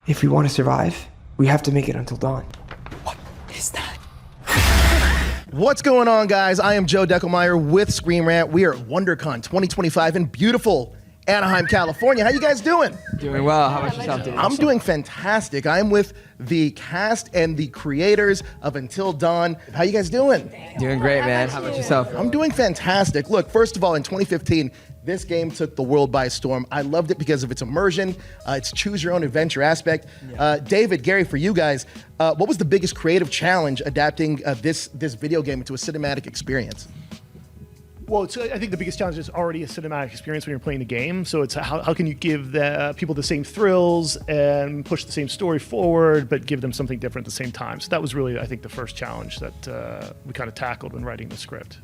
If we want to survive, we have to make it until dawn. What is that? What's going on, guys? I am Joe Deckelmeyer with ScreenRant. We are at WonderCon 2025 in beautiful Anaheim, California. How you guys doing? Doing well. How about yourself? I'm doing fantastic. I'm with the cast and the creators of Until Dawn. How you guys doing? Doing great, man. How about yourself? I'm doing fantastic. Look, first of all, in 2015, this game took the world by storm. I loved it because of its immersion, its choose-your-own-adventure aspect. David, Gary, for you guys, what was the biggest creative challenge adapting this video game into a cinematic experience? Well, I think the biggest challenge is already a cinematic experience when you're playing the game. So it's how can you give the people the same thrills and push the same story forward, but give them something different at the same time. So that was really, I think, the first challenge that we kind of tackled when writing the script.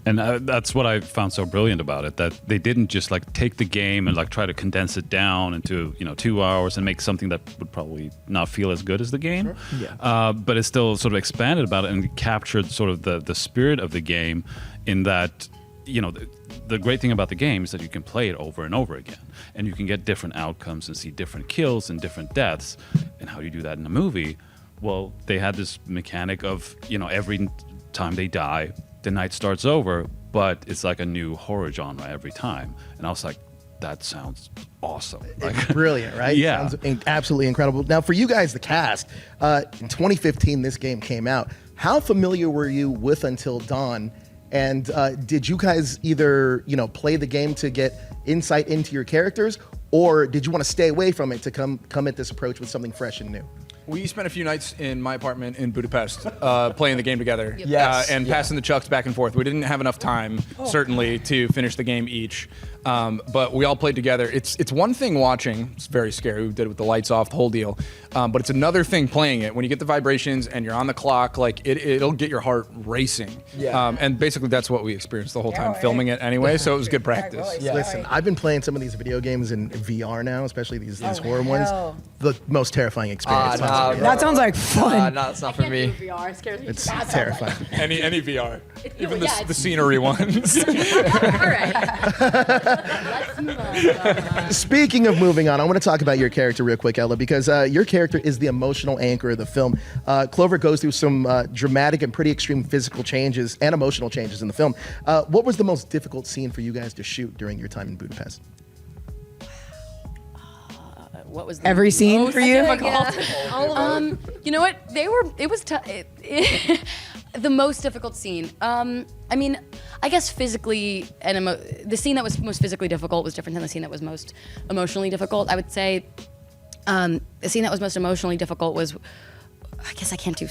And that's what I found so brilliant about it, that they didn't just like take the game and like try to condense it down into 2 hours and make something that would probably not feel as good as the game. Sure. Yeah. But it still sort of expanded about it and captured sort of the spirit of the game in that, the great thing about the game is that you can play it over and over again and you can get different outcomes and see different kills and different deaths. And how do you do that in a movie? Well, they had this mechanic of, every time they die, the night starts over, but it's like a new horror genre every time. And I was like, that sounds awesome. It's brilliant, right? Yeah. Sounds absolutely incredible. Now, for you guys, the cast, in 2015, this game came out. How familiar were you with Until Dawn? And did you guys either, play the game to get insight into your characters, or did you want to stay away from it to come at this approach with something fresh and new? We spent a few nights in my apartment in Budapest playing the game together. Yes. And passing the chucks back and forth. We didn't have enough time, certainly, to finish the game each. But we all played together. It's one thing watching. It's very scary. We did it with the lights off, the whole deal. But it's another thing playing it. When you get the vibrations and you're on the clock, like it'll get your heart racing. Yeah. And basically that's what we experienced the whole time filming it anyway. So it was good practice. Yeah. Listen, I've been playing some of these video games in VR now, especially these horror ones. The most terrifying experience. That sounds like fun. No, it's not for me. VR. It scares me. It's terrifying. Any VR, even yeah, the scenery ones. All right. Let's move on. Speaking of moving on, I want to talk about your character real quick, Ella, because your character is the emotional anchor of the film. Clover goes through some dramatic and pretty extreme physical changes and emotional changes in the film. What was the most difficult scene for you guys to shoot during your time in Budapest? What was Every scene for you? You know what? It was the most difficult scene. I mean, I guess physically and the scene that was most physically difficult was different than the scene that was most emotionally difficult. I would say the scene that was most emotionally difficult was, I guess I can't do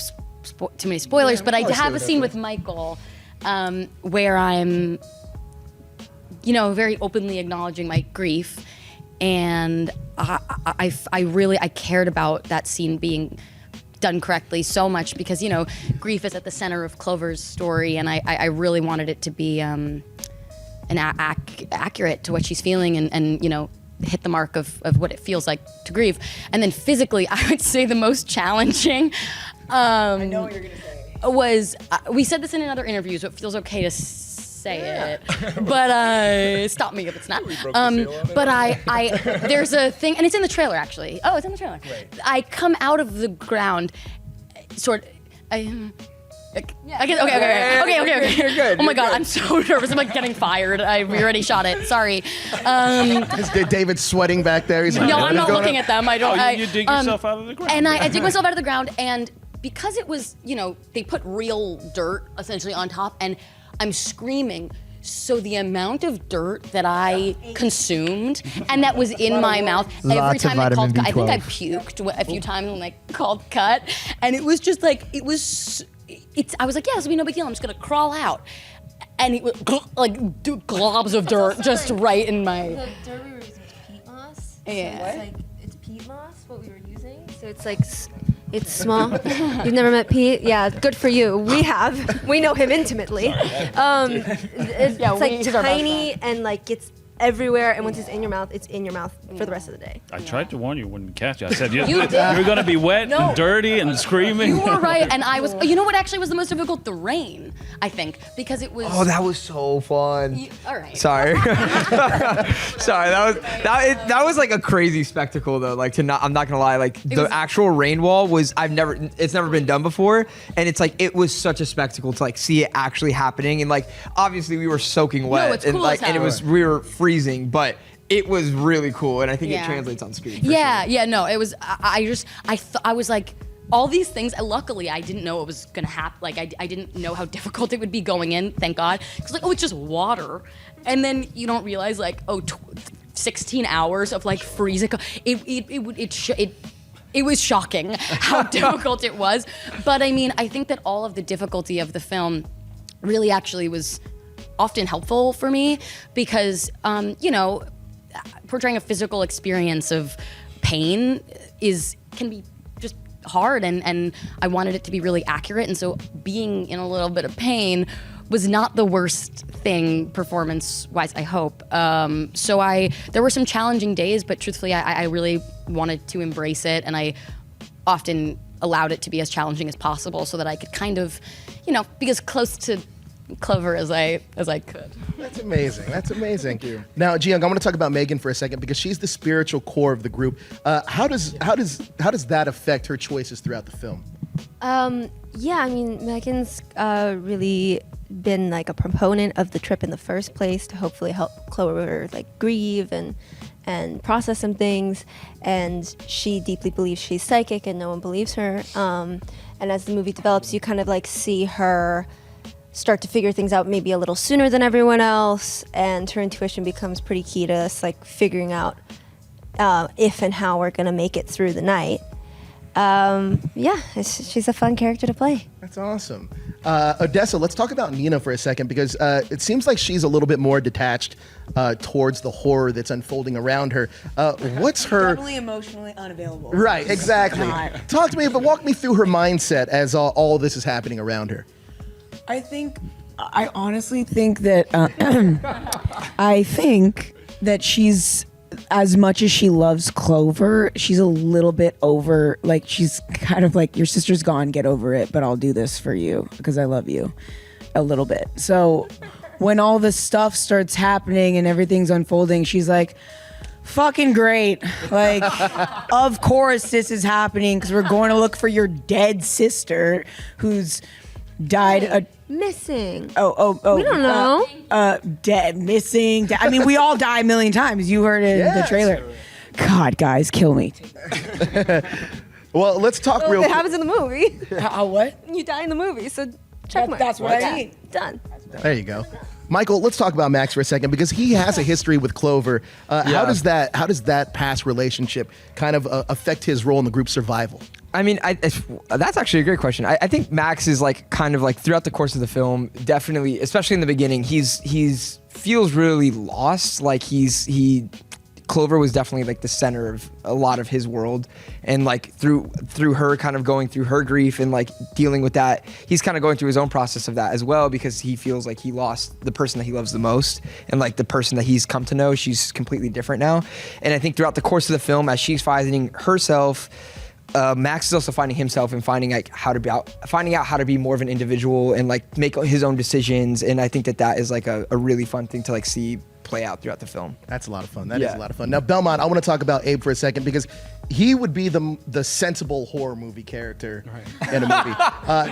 too many spoilers, but I have a scene with Michael where I'm, very openly acknowledging my grief. And I cared about that scene being done correctly so much because, grief is at the center of Clover's story, and I really wanted it to be accurate to what she's feeling and hit the mark of what it feels like to grieve. And then physically, I would say the most challenging I know what you're going to say. was, we said this in another interview, so it feels okay to say it, but stop me if it's not. But there's a thing, and it's in the trailer actually. Oh, it's in the trailer. Right. I come out of the ground, okay. You're good. Oh my God, I'm so nervous. I'm like getting fired. We already shot it. Sorry. Is David's sweating back there? He's like, No, what I'm is not going looking on? at them. I don't. You dig yourself out of the ground. And I dig myself out of the ground, and because it was, they put real dirt essentially on top, and I'm screaming. So the amount of dirt that I consumed and that was in my mouth every Lots of time I called vitamin cut, I think I B12. puked a few times when I called cut, and it was just like I was like, yeah, this will be no big deal. I'm just gonna crawl out, and it was like globs of dirt just right in my. The dirt we were using was peat moss. Yeah. So it's peat moss what we were using. So it's like it's small. You've never met Pete? Yeah, good for you. We have. We know him intimately. It's like he's our best tiny and like it's everywhere, and once it's in your mouth, it's in your mouth for the rest of the day. I tried to warn you when we catch you. I said You you're did. going to be wet and dirty and screaming. You were right, and I was. You know what actually was the most difficult? The rain, I think, because it was. Oh, that was so fun. All right. Sorry. Sorry, that was like a crazy spectacle though. Like I'm not gonna lie, like the actual rain wall was it's never been done before, and it's like it was such a spectacle to like see it actually happening, and like obviously we were soaking wet, it's and cool like as and hell. we were freezing, but it was really cool, and I think Yeah. it translates on screen. Yeah, no, it was. I was like. All these things, luckily, I didn't know it was gonna happen. Like, I didn't know how difficult it would be going in, thank God. Because, like, oh, it's just water. And then you don't realize, like, 16 hours of, like, freezing. It was shocking how difficult it was. But, I mean, I think that all of the difficulty of the film really actually was often helpful for me because, you know, portraying a physical experience of pain can be just hard, and I wanted it to be really accurate, and so being in a little bit of pain was not the worst thing performance-wise, I hope. There were some challenging days, but truthfully, I really wanted to embrace it, and I often allowed it to be as challenging as possible so that I could kind of, you know, be as close to Clover as I could. That's amazing. That's amazing. Thank you. Now, Jiyoung, I want to talk about Megan for a second because she's the spiritual core of the group. How does that affect her choices throughout the film? Yeah, I mean, Megan's really been like a proponent of the trip in the first place to hopefully help Clover like grieve and process some things, and she deeply believes she's psychic and no one believes her. And as the movie develops, you kind of like see her start to figure things out maybe a little sooner than everyone else, and her intuition becomes pretty key to us like figuring out if and how we're gonna make it through the night. She's a fun character to play. That's awesome. Odessa, let's talk about Nina for a second because it seems like she's a little bit more detached towards the horror that's unfolding around her. What's her... Definitely emotionally unavailable. Right, exactly. Talk to me, but walk me through her mindset as all this is happening around her. I honestly think that she's, as much as she loves Clover, she's a little bit over, like she's kind of like, your sister's gone, get over it, but I'll do this for you because I love you a little bit. So when all this stuff starts happening and everything's unfolding, she's like, fucking great. Like, of course this is happening because we're going to look for your dead sister who's died Missing. We don't know. Dead, missing. I mean, we all die a million times. You heard it in the trailer. God, guys, kill me. Well, let's talk real It quick. happens in the movie. What? You die in the movie, so check mark. That's what I mean. Done. There you go. Michael, let's talk about Max for a second because he has a history with Clover. How does that past relationship kind of affect his role in the group's survival? I mean, that's actually a great question. I think Max is like kind of like throughout the course of the film, definitely, especially in the beginning, he's feels really lost. Like Clover was definitely like the center of a lot of his world, and like through her kind of going through her grief and like dealing with that, he's kind of going through his own process of that as well because he feels like he lost the person that he loves the most, and like the person that he's come to know, she's completely different now. And I think throughout the course of the film, as she's finding herself, Max is also finding himself and finding out how to be more of an individual and like make his own decisions. And I think that is like a really fun thing to like see play out throughout the film. That's a lot of fun. That is a lot of fun. Now, Belmont, I want to talk about Abe for a second because he would be the sensible horror movie character in a movie.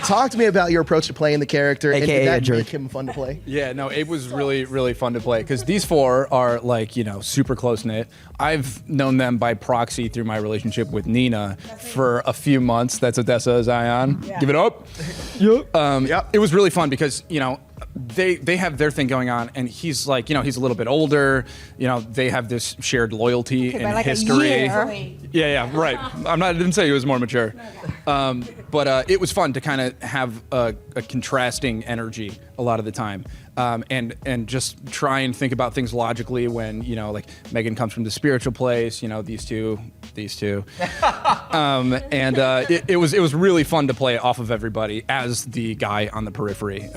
Talk to me about your approach to playing the character. AKA and did a that jerk. make him fun to play? Yeah, no, Abe was really, really fun to play because these four are like, you know, super close knit. I've known them by proxy through my relationship with Nina for a few months. That's Odessa Zion. Yeah. Give it up. Yep. It was really fun because, you know, they have their thing going on, and he's like, you know, he's a little bit older. You know, they have this shared loyalty and like history. Yeah, right. I didn't say he was more mature, but it was fun to kind of have a contrasting energy a lot of the time, and just try and think about things logically when, you know, like Megan comes from the spiritual place. You know, these two. It was really fun to play off of everybody as the guy on the periphery.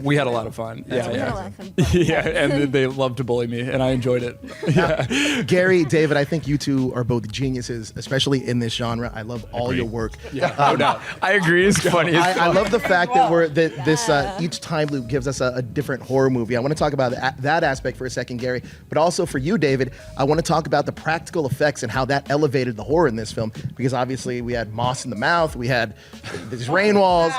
We had a lot lot of fun. Yeah, We had a yeah. lot of fun. Yeah, and they love to bully me, and I enjoyed it. Yeah. Gary, David, I think you two are both geniuses, especially in this genre. I love all Agree. your work. No doubt. I agree. It's funny. I love the fact that this each time loop gives us a different horror movie. I want to talk about that aspect for a second, Gary, but also for you, David, I want to talk about the practical effects and how that elevated the horror in this film, because obviously we had moss in the mouth, we had these rain walls,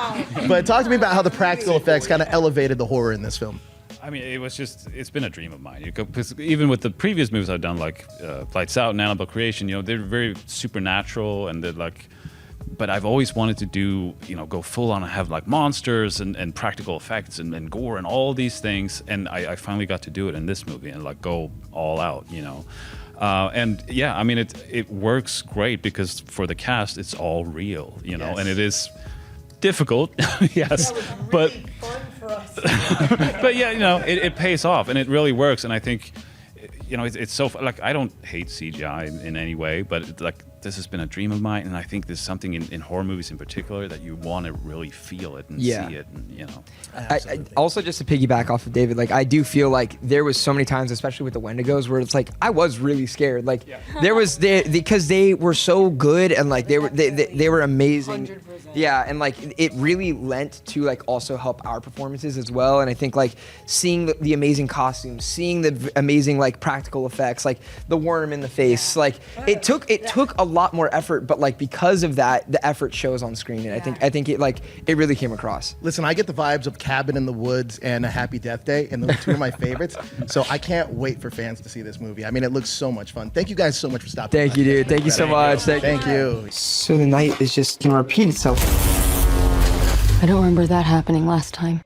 but talk to me about how the practical effects kind of elevated the horror in this film. I mean, it's been a dream of mine. Because even with the previous movies I've done, like Lights Out and Annabelle Creation, they're very supernatural and they're like, but I've always wanted to do, go full on and have like monsters and practical effects and gore and all these things. And I finally got to do it in this movie and like go all out, and yeah, I mean, it works great because for the cast, it's all real, and it is difficult, yes, but but yeah, it pays off and it really works. And I think, it's so like I don't hate CGI in any way, but this has been a dream of mine, and I think there's something in horror movies in particular that you want to really feel it and see it, and I also, just to piggyback off of David, like I do feel like there was so many times, especially with the Wendigos, where it's like I was really scared. Like because they were so good and like they were amazing. 100%. Yeah, and like it really lent to like also help our performances as well. And I think like seeing the amazing costumes, seeing the amazing like practical effects, like the worm in the face, like it took a lot more effort, but like because of that, the effort shows on screen, and I think it really came across. Listen, I get the vibes of Cabin in the Woods and A Happy Death Day, and those are two of my favorites. So I can't wait for fans to see this movie. I mean, it looks so much fun. Thank you guys so much for stopping by. Thank you, dude. Thank you so much. Thank you. So the night is just gonna repeat itself. I don't remember that happening last time.